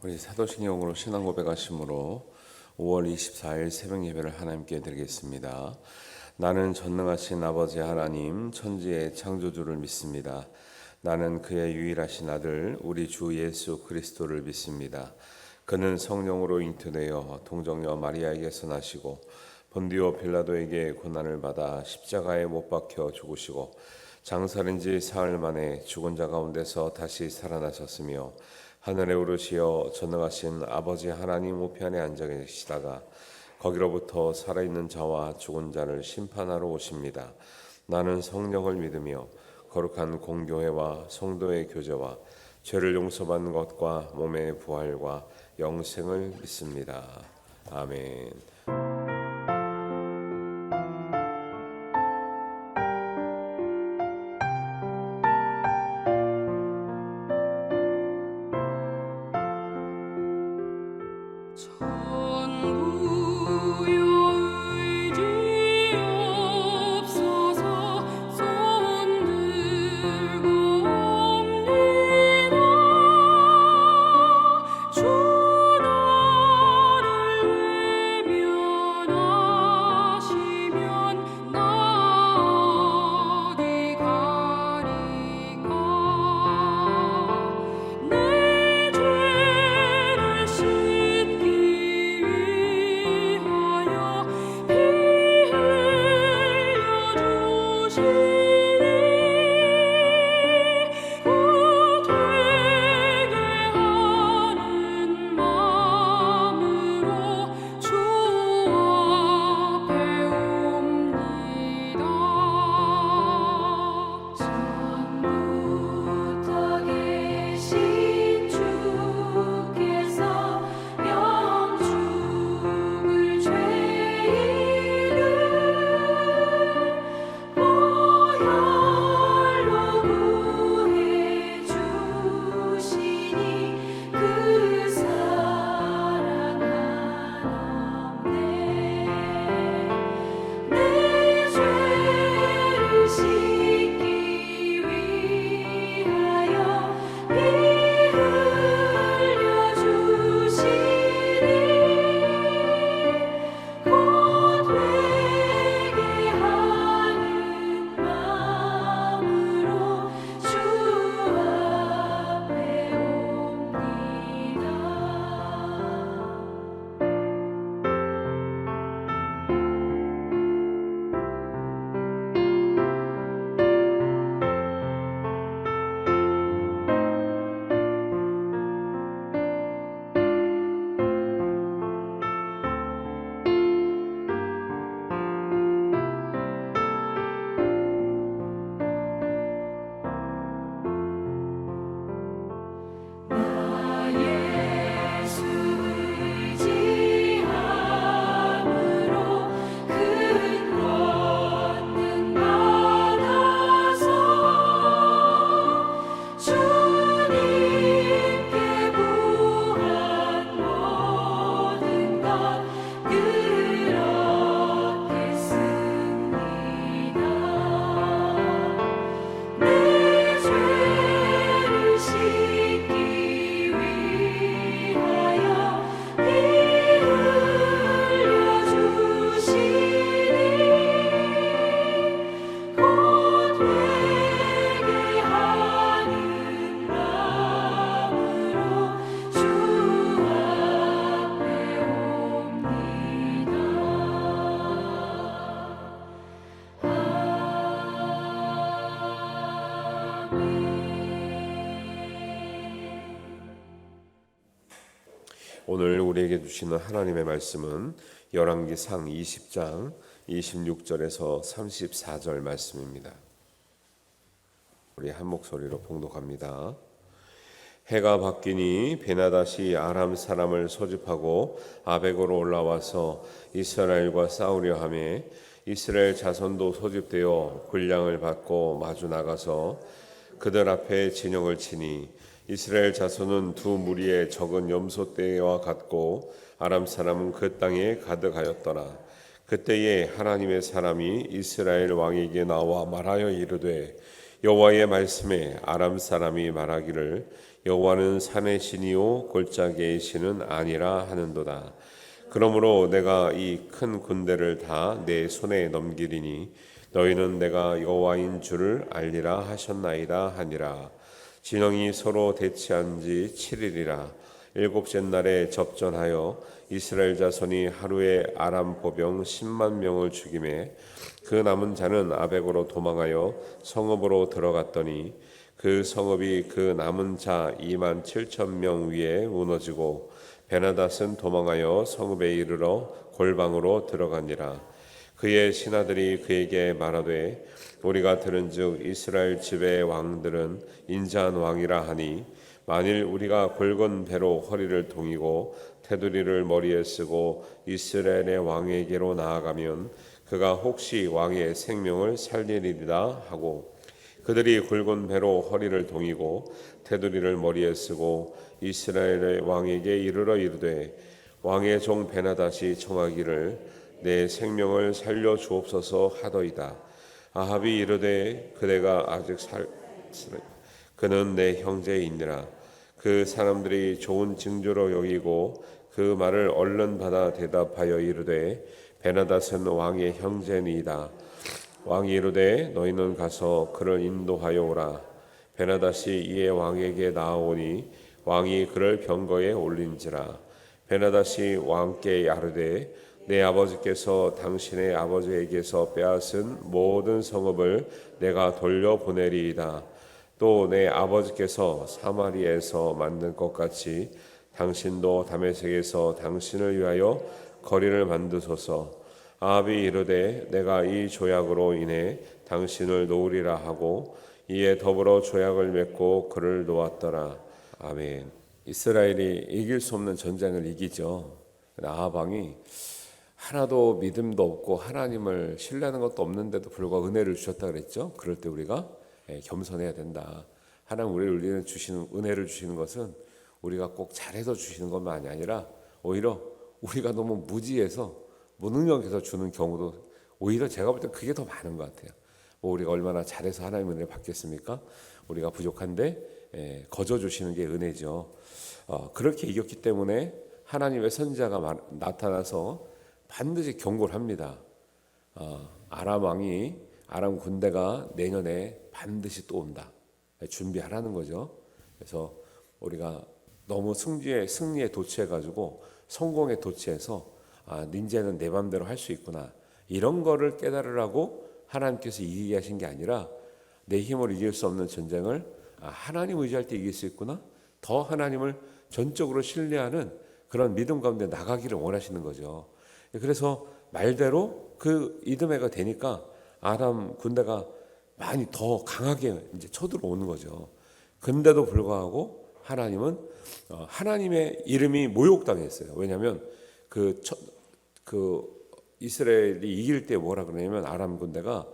우리 사도신경으로 신앙 고백하심으로 5월 24일 새벽 예배를 하나님께 드리겠습니다. 나는 전능하신 아버지 하나님 천지의 창조주를 믿습니다. 나는 그의 유일하신 아들 우리 주 예수 그리스도를 믿습니다. 그는 성령으로 잉태되어 동정녀 마리아에게서 나시고 본디오 빌라도에게 고난을 받아 십자가에 못 박혀 죽으시고 장사된 지 사흘 만에 죽은 자 가운데서 다시 살아나셨으며 하늘에 오르시어 전능하신 아버지 하나님 우편에 앉아 계시다가 거기로부터 살아있는 자와 죽은 자를 심판하러 오십니다. 나는 성령을 믿으며 거룩한 공교회와 성도의 교제와 죄를 용서받는 것과 몸의 부활과 영생을 믿습니다. 아멘. 오늘 우리에게 주시는 하나님의 말씀은 열왕기상 20장 26절에서 34절 말씀입니다. 우리 한 목소리로 봉독합니다. 해가 바뀌니 베나닷이 아람 사람을 소집하고 아벡으로 올라와서 이스라엘과 싸우려 하며 이스라엘 자손도 소집되어 군량을 받고 마주 나가서 그들 앞에 진영을 치니 이스라엘 자손은 두 무리의 적은 염소떼와 같고 아람 사람은 그 땅에 가득하였더라. 그때에 하나님의 사람이 이스라엘 왕에게 나와 말하여 이르되 여호와의 말씀에 아람 사람이 말하기를 여호와는 산의 신이요 골짜기의 신은 아니라 하는도다. 그러므로 내가 이 큰 군대를 다 내 손에 넘기리니 너희는 내가 여호와인 줄을 알리라 하셨나이다 하니라. 진영이 서로 대치한 지 7일이라. 일곱째 날에 접전하여 이스라엘 자손이 하루에 아람 보병 10만 명을 죽이매 그 남은 자는 아벡으로 도망하여 성읍으로 들어갔더니 그 성읍이 그 남은 자 2만 7천 명 위에 무너지고 베나닷은 도망하여 성읍에 이르러 골방으로 들어가니라. 그의 신하들이 그에게 말하되 우리가 들은즉 이스라엘 집의 왕들은 인자한 왕이라 하니 만일 우리가 굵은 배로 허리를 동이고 테두리를 머리에 쓰고 이스라엘의 왕에게로 나아가면 그가 혹시 왕의 생명을 살리리라 하고 그들이 굵은 배로 허리를 동이고 테두리를 머리에 쓰고 이스라엘의 왕에게 이르러 이르되 왕의 종 베나닷이 청하기를 내 생명을 살려 주옵소서 하더이다. 아합이 이르되 그대가 아직 그는 내 형제이니라. 그 사람들이 좋은 징조로 여기고 그 말을 얼른 받아 대답하여 이르되 베나닷은 왕의 형제니이다. 왕이 이르되 너희는 가서 그를 인도하여 오라. 베나닷이 이에 왕에게 나아오니 왕이 그를 병거에 올린지라. 베나닷이 왕께 아뢰되 내 아버지께서 당신의 아버지에게서 빼앗은 모든 성읍을 내가 돌려보내리이다. 또 내 아버지께서 사마리에서 만든 것 같이 당신도 다메섹에서 당신을 위하여 거리를 만드소서. 아합이 이르되 내가 이 조약으로 인해 당신을 놓으리라 하고 이에 더불어 조약을 맺고 그를 놓았더라. 아멘. 이스라엘이 이길 수 없는 전쟁을 이기죠. 아합 왕이 하나도 믿음도 없고 하나님을 신뢰하는 것도 없는데도 불구하고 은혜를 주셨다 그랬죠. 그럴 때 우리가 겸손해야 된다. 하나님 우리를 주시는 은혜를 주시는 것은 우리가 꼭 잘해서 주시는 것만이 아니라 오히려 우리가 너무 무지해서 무능력해서 주는 경우도 오히려 제가 볼 때 그게 더 많은 것 같아요. 우리가 얼마나 잘해서 하나님 은혜를 받겠습니까? 우리가 부족한데 거저 주시는 게 은혜죠. 그렇게 이겼기 때문에 하나님의 선지자가 나타나서 반드시 경고를 합니다. 아람 왕이 아람 군대가 내년에 반드시 또 온다. 준비하라는 거죠. 그래서 우리가 너무 승리에 도취해가지고 성공에 도취해서 이제는 내 맘대로 할 수 있구나. 이런 거를 깨달으라고 하나님께서 이기게 하신 게 아니라 내 힘으로 이길 수 없는 전쟁을 하나님 의지할 때 이길 수 있구나. 더 하나님을 전적으로 신뢰하는 그런 믿음 가운데 나가기를 원하시는 거죠. 그래서 말대로 그 이듬해가 되니까 아람 군대가 많이 더 강하게 이제 쳐들어오는 거죠. 근데도 불구하고 하나님은 하나님의 이름이 모욕당했어요. 왜냐하면 그 이스라엘이 이길 때 뭐라 그러냐면 아람 군대가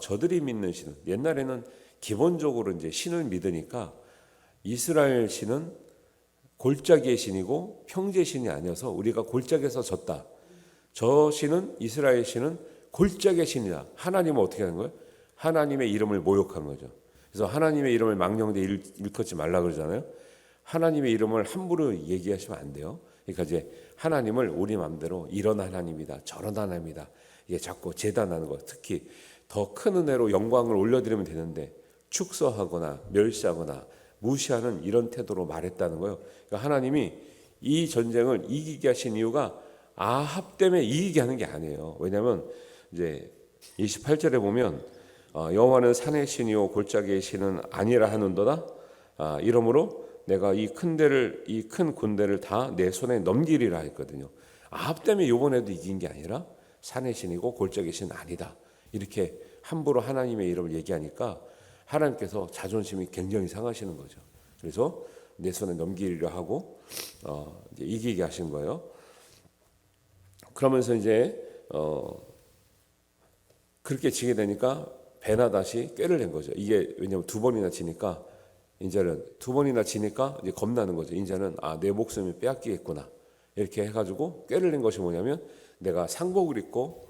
저들이 믿는 신은 옛날에는 기본적으로 이제 신을 믿으니까 이스라엘 신은 골짜기의 신이고 평지의 신이 아니어서 우리가 골짜기에서 졌다. 저 신은 이스라엘 신은 골짜기의 신이다. 하나님은 어떻게 하는 거예요? 하나님의 이름을 모욕한 거죠. 그래서 하나님의 이름을 망령되이 일컫지 말라 그러잖아요. 하나님의 이름을 함부로 얘기하시면 안 돼요. 그러니까 이제 하나님을 우리 마음대로 이런 하나님이다, 저런 하나님이다. 이게 자꾸 재단하는 거. 특히 더 큰 은혜로 영광을 올려드리면 되는데 축소하거나 멸시하거나 무시하는 이런 태도로 말했다는 거예요. 그러니까 하나님이 이 전쟁을 이기게 하신 이유가 아합 때문에 이기게 하는 게 아니에요. 왜냐하면 이제 28절에 보면 여호와는 산의 신이요 골짜기의 신은 아니라 하는도다. 이러므로 내가 이 큰 군대를 다 내 손에 넘기리라 했거든요. 아합 때문에 이번에도 이긴 게 아니라 산의 신이고 골짜기의 신은 아니다. 이렇게 함부로 하나님의 이름을 얘기하니까 하나님께서 자존심이 굉장히 상하시는 거죠. 그래서 내 손에 넘기리라 하고 이제 이기게 하신 거예요. 그러면서 이제 그렇게 지게 되니까 베나닷이 꾀를 낸 거죠. 이게 왜냐하면 두 번이나 지니까 이제는 이제 겁나는 거죠. 이제는 내 목숨이 빼앗기겠구나. 이렇게 해가지고 꾀를 낸 것이 뭐냐면 내가 상복을 입고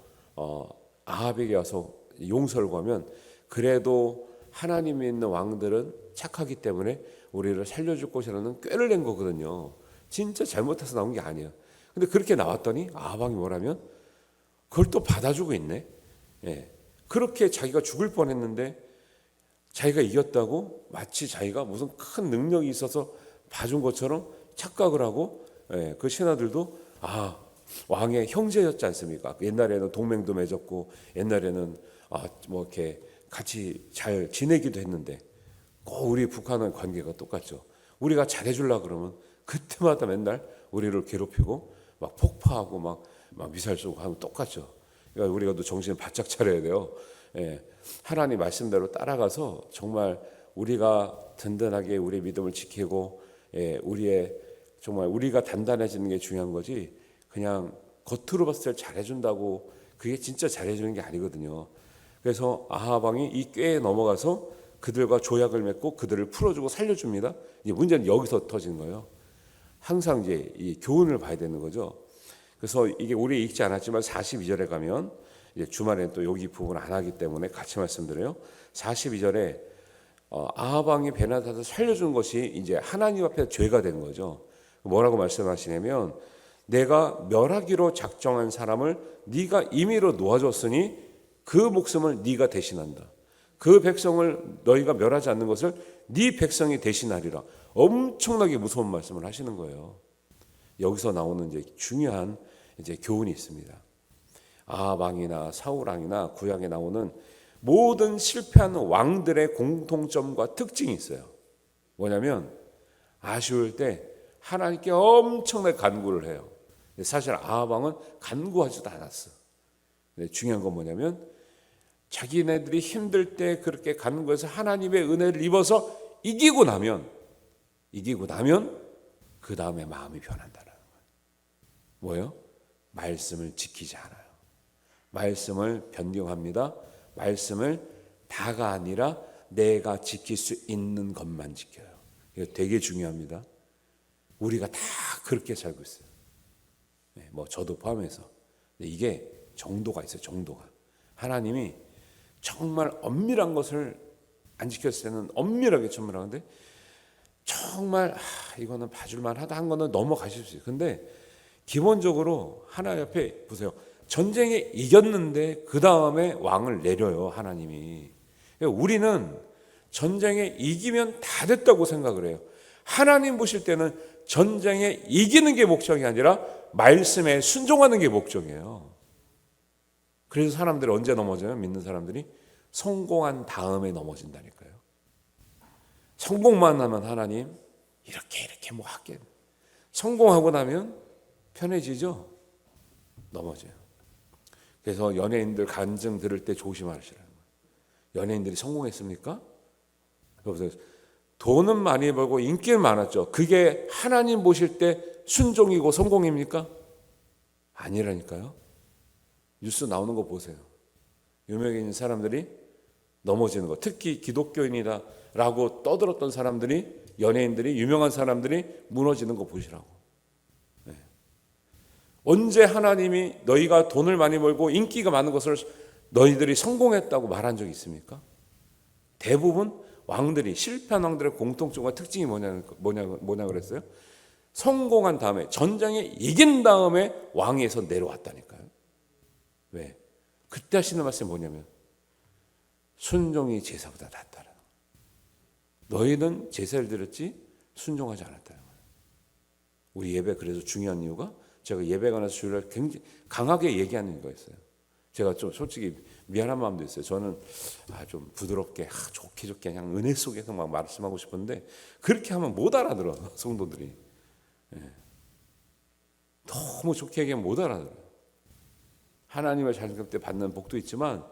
아합에게 와서 용서를 구하면 그래도 하나님 믿는 왕들은 착하기 때문에 우리를 살려줄 것이라는 꾀를 낸 거거든요. 진짜 잘못해서 나온 게 아니에요. 근데 그렇게 나왔더니 아방이 뭐라면 그걸 또 받아주고 있네. 예. 그렇게 자기가 죽을 뻔했는데 자기가 이겼다고 마치 자기가 무슨 큰 능력이 있어서 봐준 것처럼 착각을 하고, 예. 그 신하들도 왕의 형제였지 않습니까? 옛날에는 동맹도 맺었고 옛날에는 뭐 이렇게 같이 잘 지내기도 했는데 꼭 우리 북한은 관계가 똑같죠. 우리가 잘해주려 그러면 그때마다 맨날 우리를 괴롭히고 막 폭파하고 막 미사일 쏘고 하면 똑같죠. 그러니까 우리가 또 정신을 바짝 차려야 돼요. 예. 하나님 말씀대로 따라가서 정말 우리가 든든하게 우리 믿음을 지키고, 예. 정말 우리가 단단해지는 게 중요한 거지, 그냥 겉으로 봤을 때 잘해준다고 그게 진짜 잘해주는 게 아니거든요. 그래서 아합 왕이 이 꾀에 넘어가서 그들과 조약을 맺고 그들을 풀어주고 살려줍니다. 이제 문제는 여기서 터지는 거예요. 항상 이제 이 교훈을 봐야 되는 거죠. 그래서 이게 우리 읽지 않았지만 42절에 가면, 이제 주말에는 또 여기 부분을 안 하기 때문에 같이 말씀드려요. 42절에 아합 왕이 베나다를 살려준 것이 이제 하나님 앞에 죄가 된 거죠. 뭐라고 말씀하시냐면, 내가 멸하기로 작정한 사람을 네가 임의로 놓아줬으니 그 목숨을 네가 대신한다. 그 백성을 너희가 멸하지 않는 것을 네 백성이 대신하리라. 엄청나게 무서운 말씀을 하시는 거예요. 여기서 나오는 이제 중요한 이제 교훈이 있습니다. 아합 왕이나 사울 왕이나 구약에 나오는 모든 실패한 왕들의 공통점과 특징이 있어요. 뭐냐면 아쉬울 때 하나님께 엄청나게 간구를 해요. 사실 아합 왕은 간구하지도 않았어. 근데 중요한 건 뭐냐면 자기네들이 힘들 때 그렇게 간구해서 하나님의 은혜를 입어서 이기고 나면 그 다음에 마음이 변한다는 거예요. 뭐예요? 말씀을 지키지 않아요. 말씀을 변경합니다. 말씀을 다가 아니라 내가 지킬 수 있는 것만 지켜요. 이거 되게 중요합니다. 우리가 다 그렇게 살고 있어요. 뭐 저도 포함해서. 근데 이게 정도가 있어요. 정도가. 하나님이 정말 엄밀한 것을 안 지켰을 때는 엄밀하게 천문하는데 정말 이거는 봐줄만 하다 한 거는 넘어가실 수 있어요. 근데 기본적으로 하나님 앞에 보세요. 전쟁에 이겼는데 그 다음에 왕을 내려요. 하나님이. 우리는 전쟁에 이기면 다 됐다고 생각을 해요. 하나님 보실 때는 전쟁에 이기는 게 목적이 아니라 말씀에 순종하는 게 목적이에요. 그래서 사람들이 언제 넘어져요? 믿는 사람들이 성공한 다음에 넘어진다니까요. 성공만 하면 하나님 이렇게 뭐 하겠. 성공하고 나면 편해지죠? 넘어져요. 그래서 연예인들 간증 들을 때 조심하시라는 거예요. 연예인들이 성공했습니까? 여보세요. 돈은 많이 벌고 인기는 많았죠. 그게 하나님 보실 때 순종이고 성공입니까? 아니라니까요. 뉴스 나오는 거 보세요. 유명해진 사람들이 넘어지는 거. 특히 기독교인이다라고 떠들었던 사람들이, 연예인들이, 유명한 사람들이 무너지는 거 보시라고. 네. 언제 하나님이 너희가 돈을 많이 벌고 인기가 많은 것을 너희들이 성공했다고 말한 적이 있습니까? 대부분 왕들이, 실패한 왕들의 공통점과 특징이 뭐냐 그랬어요? 성공한 다음에, 전쟁에 이긴 다음에 왕위에서 내려왔다니까요. 왜? 그때 하시는 말씀이 뭐냐면 순종이 제사보다 낫다라는 거예요. 너희는 제사를 드렸지 순종하지 않았다는 거예요. 우리 예배 그래서 중요한 이유가, 제가 예배관에서 주일날 굉장히 강하게 얘기하는 거였어요. 제가 좀 솔직히 미안한 마음도 있어요. 저는 좀 부드럽게 좋게 그냥 은혜 속에서 막 말씀하고 싶은데 그렇게 하면 못 알아들어 성도들이. 너무 좋게 얘기하면 못 알아들어요. 하나님을 잘 섬길 때 받는 복도 있지만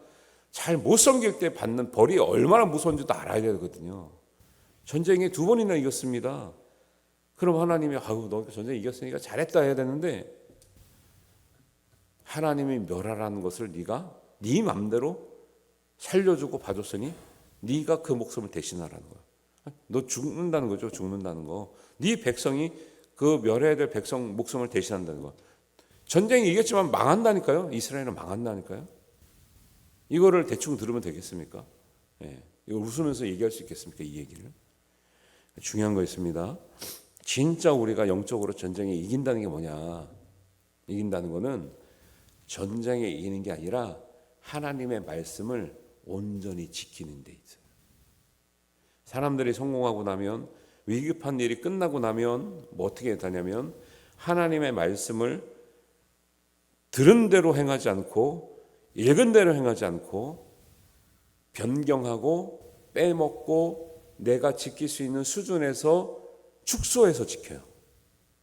잘 못 섬길 때 받는 벌이 얼마나 무서운지도 알아야 되거든요. 전쟁에 2번이나 이겼습니다. 그럼 하나님이 너 전쟁 이겼으니까 잘했다 해야 되는데, 하나님이 멸하라는 것을 네가 네 맘대로 살려주고 봐줬으니 네가 그 목숨을 대신하라는 거야. 너 죽는다는 거죠. 죽는다는 거. 네 백성이 그 멸해야 될 백성 목숨을 대신한다는 거. 전쟁이 이겼지만 망한다니까요. 이스라엘은 망한다니까요. 이거를 대충 들으면 되겠습니까? 예. 이걸 웃으면서 얘기할 수 있겠습니까? 이 얘기를. 중요한 거 있습니다. 진짜 우리가 영적으로 전쟁에 이긴다는 게 뭐냐? 이긴다는 거는 전쟁에 이기는 게 아니라 하나님의 말씀을 온전히 지키는 데 있어요. 사람들이 성공하고 나면, 위급한 일이 끝나고 나면 뭐 어떻게 되냐면 하나님의 말씀을 들은 대로 행하지 않고 읽은 대로 행하지 않고 변경하고 빼먹고 내가 지킬 수 있는 수준에서 축소해서 지켜요.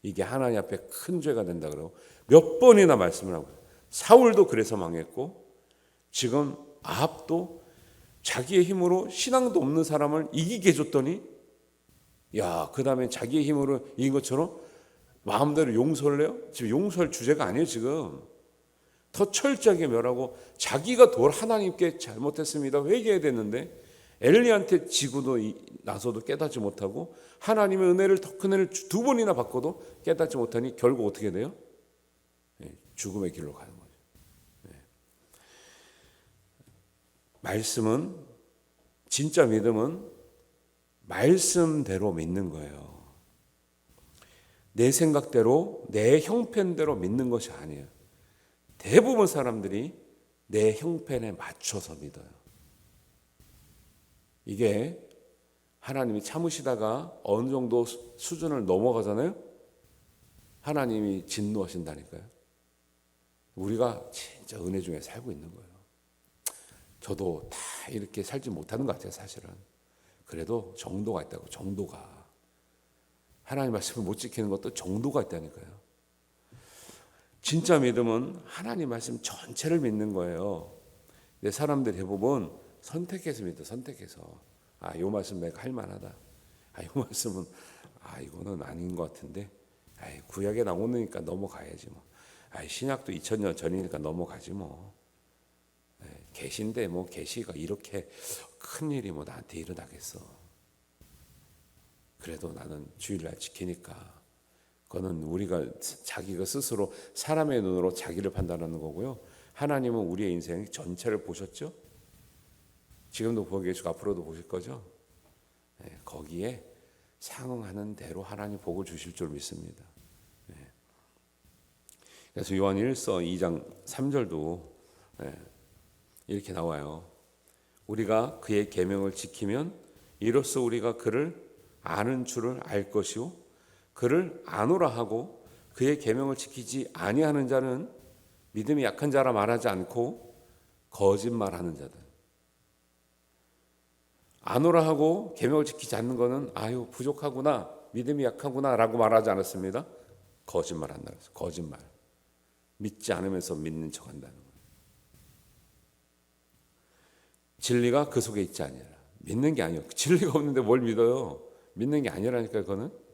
이게 하나님 앞에 큰 죄가 된다 그러고 몇 번이나 말씀을 하고, 사울도 그래서 망했고 지금 아합도 자기의 힘으로 신앙도 없는 사람을 이기게 해줬더니, 야, 그 다음에 자기의 힘으로 이긴 것처럼 마음대로 용서를 해요? 지금 용서할 주제가 아니에요. 지금 더 철저하게 멸하고 자기가 하나님께 잘못했습니다 회개해야 되는데 엘리한테 지고도 나서도 깨닫지 못하고 하나님의 은혜를, 더 큰 은혜를 두 번이나 받고도 깨닫지 못하니 결국 어떻게 돼요? 죽음의 길로 가는 거죠. 말씀은, 진짜 믿음은 말씀대로 믿는 거예요. 내 생각대로, 내 형편대로 믿는 것이 아니에요. 대부분 사람들이 내 형편에 맞춰서 믿어요. 이게 하나님이 참으시다가 어느 정도 수준을 넘어가잖아요. 하나님이 진노하신다니까요. 우리가 진짜 은혜 중에 살고 있는 거예요. 저도 다 이렇게 살지 못하는 것 같아요. 사실은. 그래도 정도가 있다고. 정도가. 하나님 말씀을 못 지키는 것도 정도가 있다니까요. 진짜 믿음은 하나님 말씀 전체를 믿는 거예요. 근데 사람들이 대부분 선택해서 믿어. 선택해서. 아, 요 말씀 내가 할 만하다. 아, 요 말씀은 이거는 아닌 것 같은데. 구약에 나오니까 넘어가야지 뭐. 신약도 2000년 전이니까 넘어가지 뭐. 계시인데 뭐 계시가 이렇게 큰 일이 뭐 나한테 일어나겠어. 그래도 나는 주일날 지키니까. 그거는 우리가 자기가 스스로 사람의 눈으로 자기를 판단하는 거고요. 하나님은 우리의 인생 전체를 보셨죠? 지금도 보고 계시고 앞으로도 보실 거죠? 거기에 상응하는 대로 하나님 복을 주실 줄 믿습니다. 그래서 요한 1서 2장 3절도 이렇게 나와요. 우리가 그의 계명을 지키면 이로써 우리가 그를 아는 줄을 알 것이요 그를 아노라 하고 그의 계명을 지키지 아니하는 자는 믿음이 약한 자라 말하지 않고 거짓말하는 자다. 아노라 하고 계명을 지키지 않는 것은 부족하구나, 믿음이 약하구나라고 말하지 않았습니다. 거짓말한다. 거짓말. 믿지 않으면서 믿는 척한다는 거예요. 진리가 그 속에 있지 아니라. 믿는 게 아니에요. 진리가 없는데 뭘 믿어요? 믿는 게 아니라니까요. 그거는.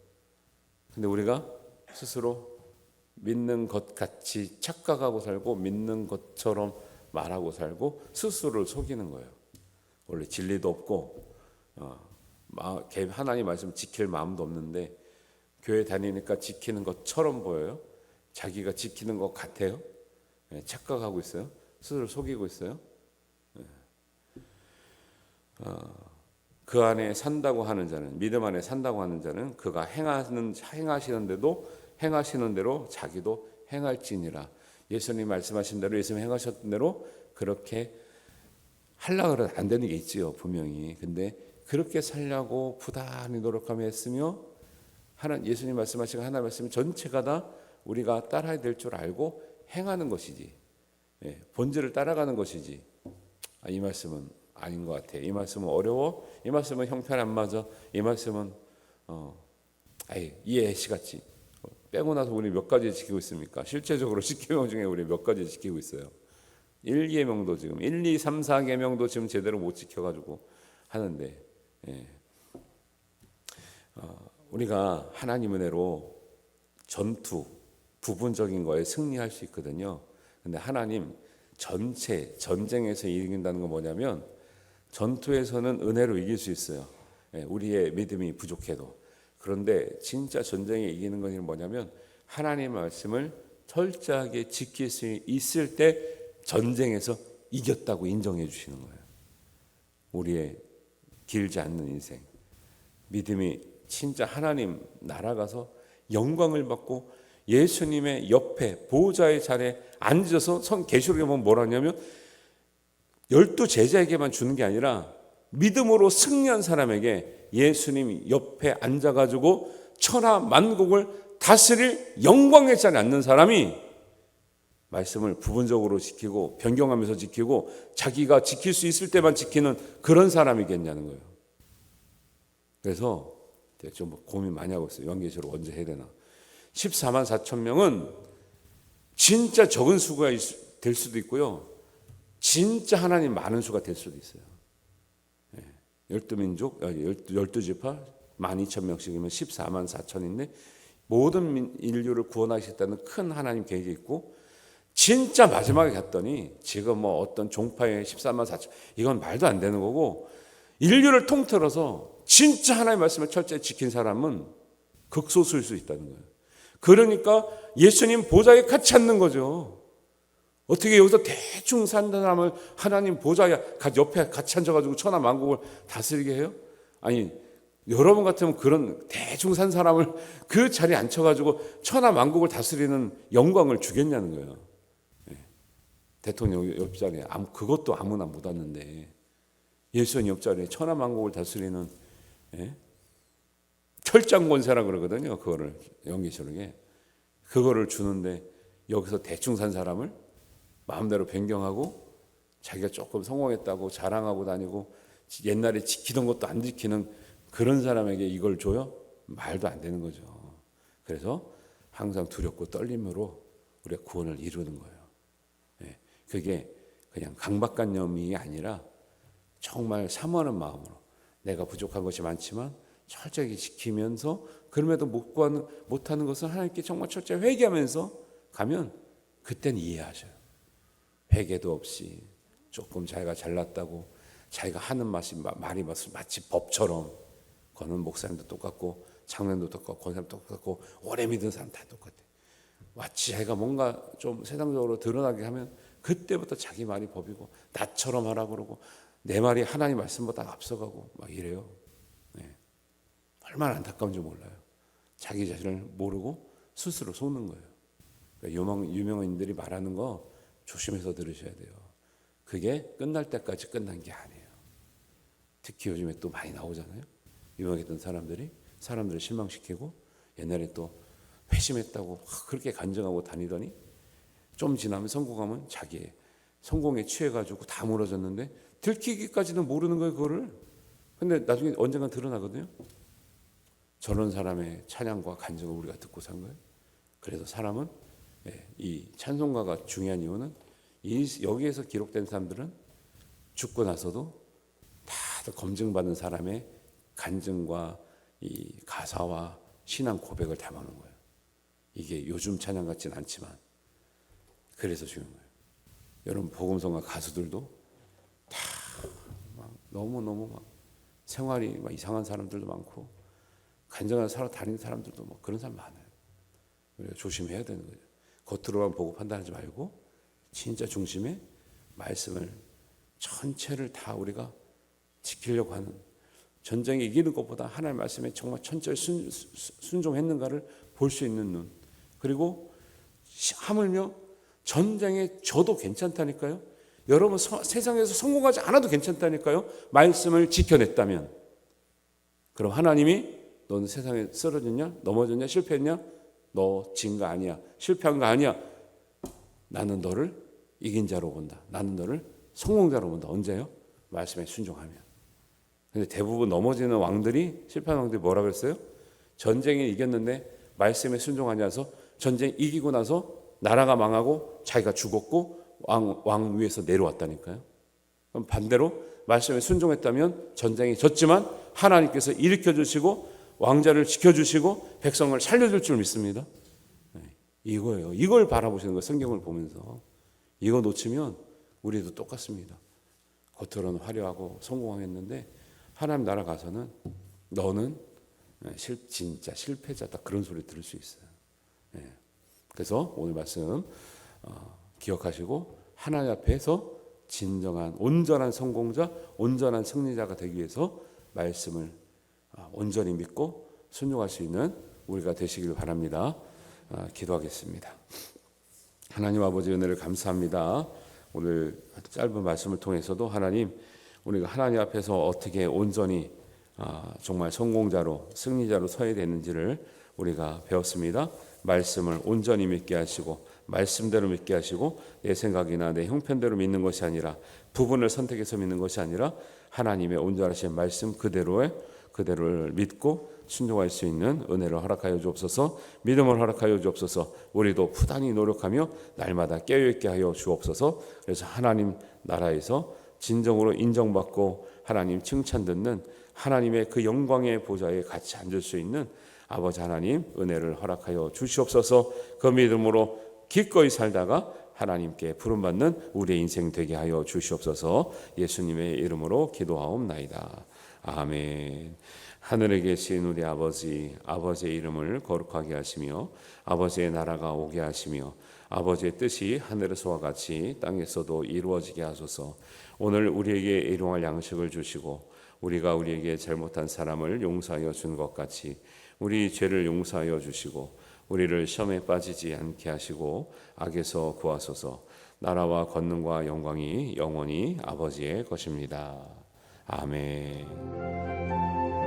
근데 우리가 스스로 믿는 것 같이 착각하고 살고 믿는 것처럼 말하고 살고 스스로를 속이는 거예요. 원래 진리도 없고 하나님 말씀 지킬 마음도 없는데 교회 다니니까 지키는 것처럼 보여요. 자기가 지키는 것 같아요. 착각하고 있어요. 스스로 속이고 있어요. 그 안에 산다고 하는 자는, 믿음 안에 산다고 하는 자는 그가 행하시는 대로 자기도 행할지니라. 예수님 말씀하신 대로, 예수님 행하셨던 대로 그렇게 하려고 해도 안 되는 게 있지요, 분명히. 근데 그렇게 살려고 부단히 노력하며 했으며, 예수님 말씀하시고 하나님 말씀 전체가 다 우리가 따라야 될 줄 알고 행하는 것이지, 본질을 따라가는 것이지. 이 말씀은 아닌 것 같아. 이 말씀은 어려워. 이 말씀은 형편 안 맞아. 이 말씀은 이해시 같이 빼고 나서 우리 몇 가지 지키고 있습니까? 실제적으로 10계명 중에 우리 몇 가지 지키고 있어요. 1계명도 지금 1, 2, 3, 4계명도 지금 제대로 못 지켜가지고 하는데, 우리가 하나님 은혜로 전투 부분적인 거에 승리할 수 있거든요. 근데 하나님 전체 전쟁에서 이긴다는 건 뭐냐면, 전투에서는 은혜로 이길 수 있어요. 우리의 믿음이 부족해도. 그런데 진짜 전쟁에 이기는 건 뭐냐면 하나님의 말씀을 철저하게 지킬 수 있을 때 전쟁에서 이겼다고 인정해 주시는 거예요. 우리의 길지 않는 인생. 믿음이 진짜 하나님 나라가서 영광을 받고 예수님의 옆에 보좌의 자리에 앉아서 계시록에 보면 뭐라 하냐면 12 제자에게만 주는 게 아니라 믿음으로 승리한 사람에게 예수님 옆에 앉아가지고 천하 만국을 다스릴 영광의 자리에 앉는 사람이 말씀을 부분적으로 지키고 변경하면서 지키고 자기가 지킬 수 있을 때만 지키는 그런 사람이겠냐는 거예요. 그래서 좀 고민 많이 하고 있어요. 요한계시록 언제 해야 되나. 14만 4천 명은 진짜 적은 수가 될 수도 있고요. 진짜 하나님 많은 수가 될 수도 있어요. 12민족, 12지파 12,000명씩이면 14만 4천인데 모든 인류를 구원하시겠다는 큰 하나님 계획이 있고 진짜 마지막에 갔더니 지금 뭐 어떤 종파의 14만 4천 이건 말도 안 되는 거고 인류를 통틀어서 진짜 하나님의 말씀을 철저히 지킨 사람은 극소수일 수 있다는 거예요. 그러니까 예수님 보좌에 같이 앉는 거죠. 어떻게 여기서 대충 산 사람을 하나님 보좌에 옆에 같이 앉아가지고 천하 만국을 다스리게 해요? 아니 여러분 같으면 그런 대충 산 사람을 그 자리에 앉혀가지고 천하 만국을 다스리는 영광을 주겠냐는 거예요. 대통령 옆자리에 그것도 아무나 못 앉는데 예수님 옆자리에 천하 만국을 다스리는 철장권세라 그러거든요. 그거를 요한계시록에 그거를 주는데 여기서 대충 산 사람을 마음대로 변경하고 자기가 조금 성공했다고 자랑하고 다니고 옛날에 지키던 것도 안 지키는 그런 사람에게 이걸 줘요? 말도 안 되는 거죠. 그래서 항상 두렵고 떨림으로 우리가 구원을 이루는 거예요. 그게 그냥 강박관념이 아니라 정말 사모하는 마음으로 내가 부족한 것이 많지만 철저히 지키면서 그럼에도 못하는 것은 하나님께 정말 철저히 회개하면서 가면 그때는 이해하셔요. 회개도 없이 조금 자기가 잘났다고 자기가 하는 말이 마치 법처럼 거는 목사님도 똑같고 장로님도 똑같고 권사님도 똑같고 오래 믿은 사람 다 똑같아. 마치 자기가 뭔가 좀 세상적으로 드러나게 하면 그때부터 자기 말이 법이고 나처럼 하라고 그러고 내 말이 하나님 말씀보다 앞서가고 막 이래요. 얼마나 안타까운지 몰라요. 자기 자신을 모르고 스스로 속는 거예요. 그러니까 유명인들이 말하는 거 조심해서 들으셔야 돼요. 그게 끝날 때까지 끝난 게 아니에요. 특히 요즘에 또 많이 나오잖아요. 유명했던 사람들을 실망시키고 옛날에 또 회심했다고 그렇게 간증하고 다니더니 좀 지나면 성공하면 자기의 성공에 취해가지고 다 무너졌는데 들키기까지는 모르는 거예요. 그거를. 근데 나중에 언젠간 드러나거든요. 저런 사람의 찬양과 간증을 우리가 듣고 산 거예요. 그래서 사람은 이 찬송가가 중요한 이유는 여기에서 기록된 사람들은 죽고 나서도 다 검증받은 사람의 간증과 이 가사와 신앙 고백을 담아놓은 거예요. 이게 요즘 찬양 같지는 않지만 그래서 중요한 거예요. 여러분 복음성가 가수들도 다 막 너무 막 생활이 막 이상한 사람들도 많고 간증하는 다니는 사람들도 뭐 그런 사람 많아요. 우리가 조심해야 되는 거죠. 겉으로만 보고 판단하지 말고 진짜 중심에 말씀을 전체를 다 우리가 지키려고 하는 전쟁에 이기는 것보다 하나님의 말씀에 정말 천천히 순종했는가를 볼 수 있는 눈. 그리고 하물며 전쟁에 져도 괜찮다니까요. 여러분 세상에서 성공하지 않아도 괜찮다니까요. 말씀을 지켜냈다면. 그럼 하나님이 너는 세상에 쓰러졌냐? 넘어졌냐? 실패했냐? 너 진 거 아니야. 실패한 거 아니야. 나는 너를 이긴 자로 본다. 나는 너를 성공자로 본다. 언제요? 말씀에 순종하면. 근데 대부분 넘어지는 왕들이 실패한 왕들이 뭐라 그랬어요? 전쟁에 이겼는데 말씀에 순종하지 않아서 전쟁 이기고 나서 나라가 망하고 자기가 죽었고 왕 위에서 내려왔다니까요. 그럼 반대로 말씀에 순종했다면 전쟁이 졌지만 하나님께서 일으켜주시고 왕자를 지켜주시고 백성을 살려줄 줄 믿습니다. 이거예요. 이걸 바라보시는 거예요. 성경을 보면서. 이거 놓치면 우리도 똑같습니다. 겉으로는 화려하고 성공했는데 하나님 나라 가서는 너는 진짜 실패자다. 그런 소리 들을 수 있어요. 그래서 오늘 말씀 기억하시고 하나님 앞에서 진정한 온전한 성공자, 온전한 승리자가 되기 위해서 말씀을 온전히 믿고 순종할 수 있는 우리가 되시길 바랍니다. 기도하겠습니다. 하나님 아버지 은혜를 감사합니다. 오늘 짧은 말씀을 통해서도 하나님, 우리가 하나님 앞에서 어떻게 온전히 정말 성공자로 승리자로 서야 되는지를 우리가 배웠습니다. 말씀을 온전히 믿게 하시고 말씀대로 믿게 하시고 내 생각이나 내 형편대로 믿는 것이 아니라 부분을 선택해서 믿는 것이 아니라 하나님의 온전하신 말씀 그대로를 믿고 순종할 수 있는 은혜를 허락하여 주옵소서. 믿음을 허락하여 주옵소서. 우리도 부단히 노력하며 날마다 깨어있게 하여 주옵소서. 그래서 하나님 나라에서 진정으로 인정받고 하나님 칭찬 듣는 하나님의 그 영광의 보좌에 같이 앉을 수 있는 아버지 하나님 은혜를 허락하여 주시옵소서. 그 믿음으로 기꺼이 살다가 하나님께 부름받는 우리의 인생 되게 하여 주시옵소서. 예수님의 이름으로 기도하옵나이다. 아멘. 하늘에 계신 우리 아버지, 아버지의 이름을 거룩하게 하시며 아버지의 나라가 오게 하시며 아버지의 뜻이 하늘에서와 같이 땅에서도 이루어지게 하소서. 오늘 우리에게 일용할 양식을 주시고 우리가 우리에게 잘못한 사람을 용서하여 준 것 같이 우리 죄를 용서하여 주시고 우리를 시험에 빠지지 않게 하시고 악에서 구하소서. 나라와 권능과 영광이 영원히 아버지의 것입니다. 아멘.